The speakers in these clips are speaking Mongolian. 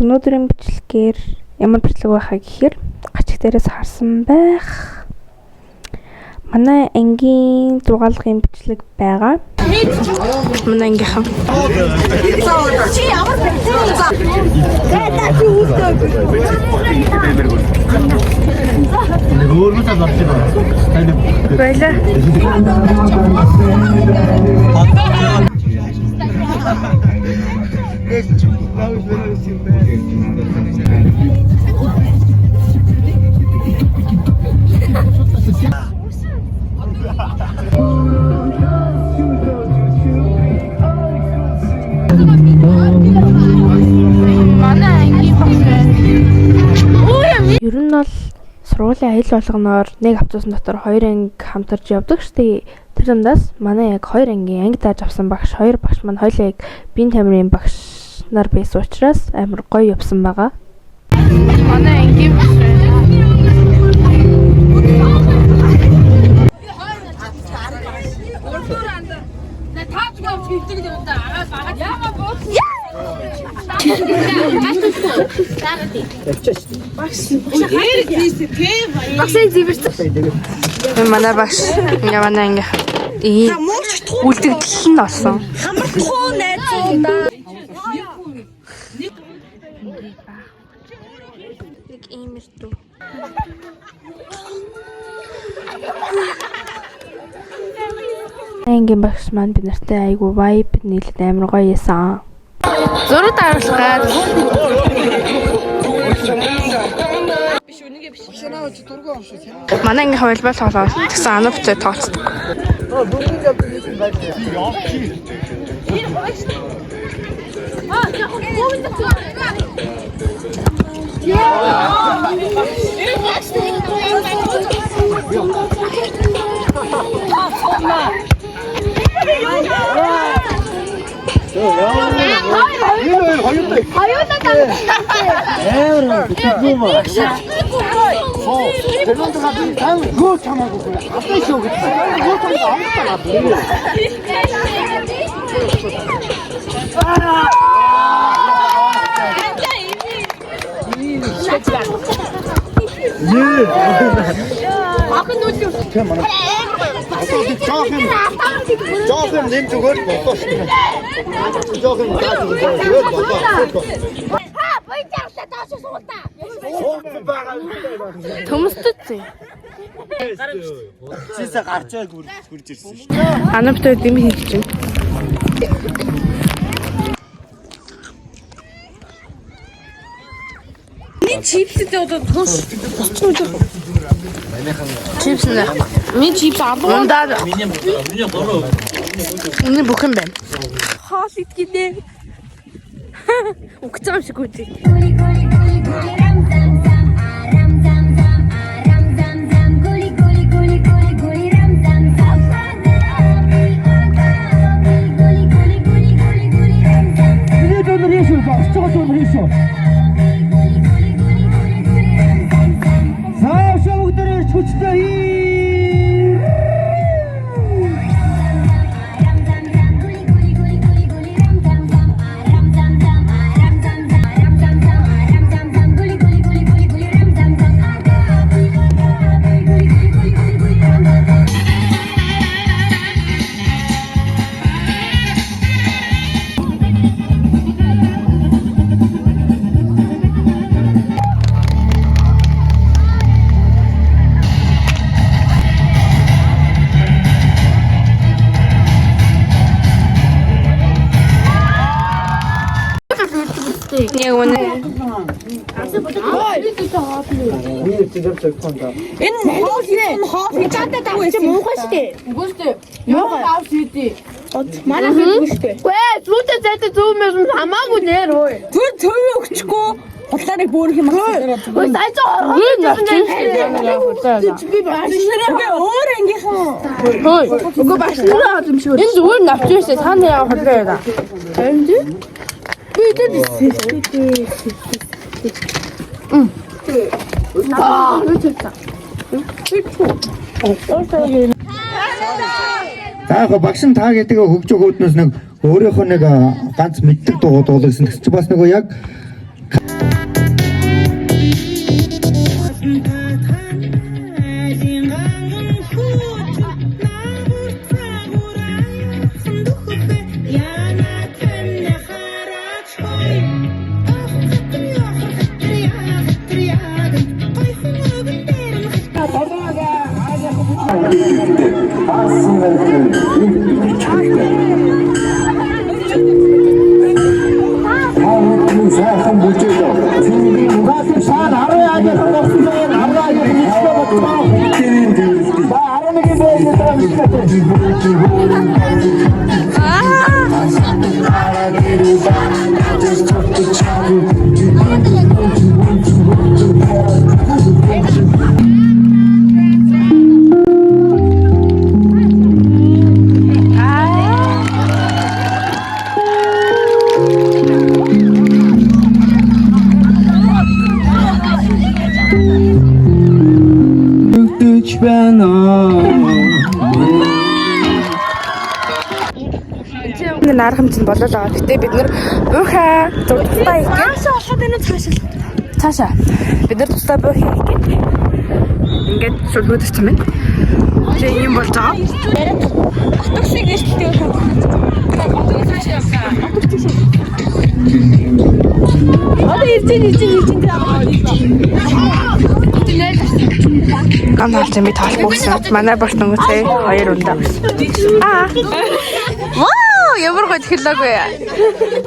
Өнөөдрийн бичлэгээр ямар бичлэг байхаа гэхээр гачиг дээрээс харсан байх. Манай ангийн дугаалгын бичлэг байгаа. Манай ангийнхан. Чи ямар Ер нь бол сургуулийн аялал болгоноор нэг автобус дотор 2 анги хамтарч явдаг штеп. Тэр замдаас манай яг 2 ангийн анги дааж авсан багш 2 багш маань хоёулаа яг биеийн тамирын багш нар байсан учраас амар гоё явсан байгаа. Манай ангийн багш манай багш манай анги үлдэгдэл нь олсон. Нэг иймэр дүү. Ангийн багш маань бид нартай айгу vibe нийлээд амар гоё ясан. Зураг дараалгаад манай анги хавьлбал тоглоод тэгсэн анавцаа тооцдог. Төмөсдөцөө. Чисээ гарчааг хурж ирсэн шүү. Анавтай дэм хийж чинь. Чипстэй одоо тус. Чипс нэ. Ми чипс авах. Миний бороо. Миний бүхэн байна. Хоол итгэнэ. Угцаам шиг үгүй. Яг үнэ. Энэ хоол нэ. Чатаа даа чи муухай штэ. Үгүй штэ. Муухай аав шийдээ. Манай хэлгүй штэ. Гүй зүүтэй зайтай зүүмээс хамаагүй нэр өө. Тэр төвөө өгчихгүй. Хутлаарыг бөөрөх юм аа. Гүй сайжаа Би баашраа өөр ангийнхан. Хөөе. Үгүй баашраа юм шиг. Энэ зүгээр навчээсээ цаана яа хутлаа яа. Энд би тэд За яг багш нь та гэдэг хөгжөө хөөднөөс нэг өөрийнхөө нэг ганц мэддэг дуу дуулсан гэсэн чинь бас нөгөө яг Арга хэмжээнд болоод байгаа. Гэтэ бид нэр буухаа тусдаа их гээ. Цаашаа энэ цаашаа. Бид нар тусдаа буухаа их гээ. Ингээд шулгууд ирсэн байна. Тэгээ юм болж байгаа. Утга шиг нэртэй байна. Одоо иржин Ганц би таалбагсан. Манай багш нүгтэй 2 ундаа. Вау, ямар гоё хэлээгүй.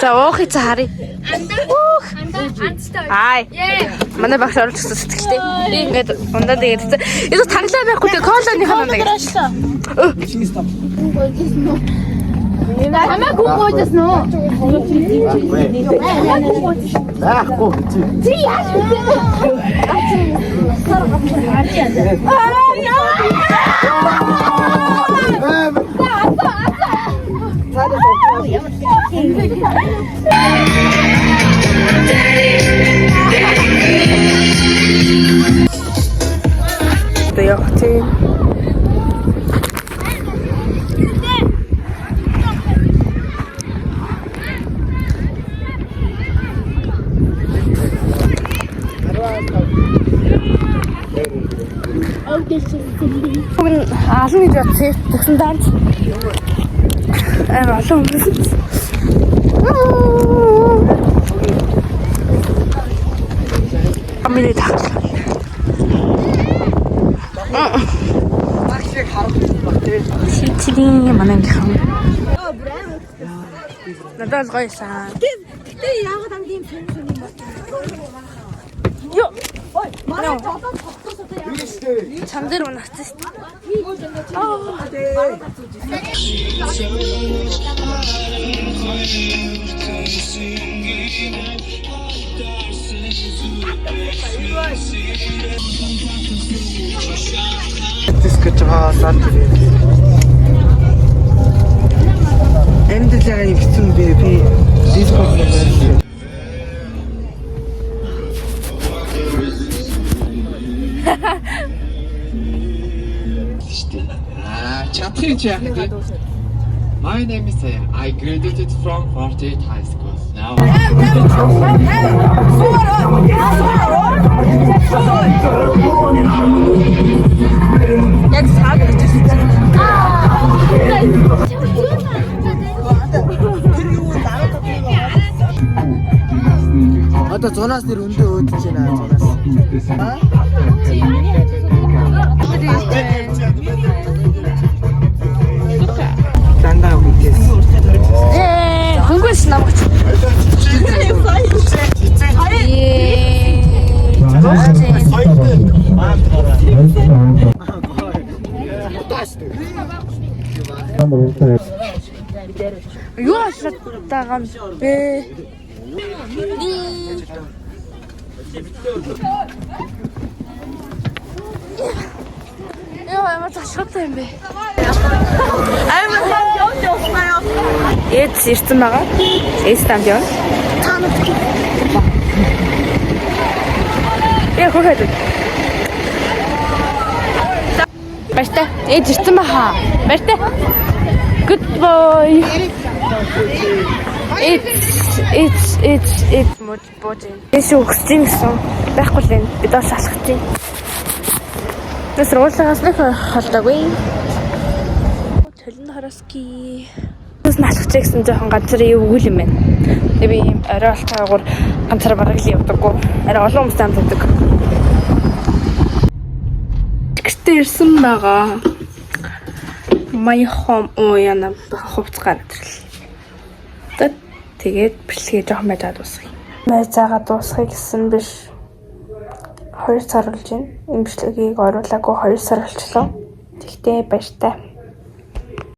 За уухи цаа харъя. Ай. Манай багш оруулсан сэтгэлтэй. Би ингээд ундаа тэгээд энэ таглаа байхгүй тэг колоныхаа ундаа гэж. Намаа гүйгөөс нөө. байхгүй. Чи яаш вэ? Алан гэж бодсон. Тэгсэн данц. Олон хүмүүс. Амины таглаа. Таксиг харагдаж байна тий. Сичлийн манайхан. Надад гоёсан. Гэтэ яагаад ангим юм бэ? Йоо. Ой, манай жолоо тогтсоо яа. Чам дээр унагцсан шүү дээ. Дискотаа сатри. Эндэлээ ихсэн би диско хийсэн. Чадчих яах вэ? My name is Saya. I graduated from 48 High School. Now Яг саад ирчихсэн. Одоо зунаас нэр өндөө өөдөж байна зунаас. Дандаа үгээс. Хөнгөс намгач. Юу ашигтайгаа бэ? Яа, ямар ашигтай юм бэ? Аймаг явуулснаа. Эц ирсэн байгаа. Эстанд явна. Яа, хөөд. Баяртай. Эд ирсэн баха. Баяртай. Good boy. It's мод божин. Эс өгч юм гэсэн байхгүй л энэ бид бол алхах тийм. Тэс руулагаас нэг холдоогүй. Төлөнд хараски. Тэс алхах гэсэн жоохон газар өвгөл юм байна. Тэгээ би орой алтайгаар ганцаар бараг л явдаггүй. Арай олон хүмүүстэй хамт байдаг. Тэгтээ ирсэн байгаа. My home яна хувцгаар өдрөл. Тэгээд бэлгээ жоохон байж дуусгая. Найзаагаа дуусгая гэсэн биш. 2 сар болж байна. Энэ бичлэгийг оруулаагүй 2 сар болчихлоо. Тэгтээ баяртай.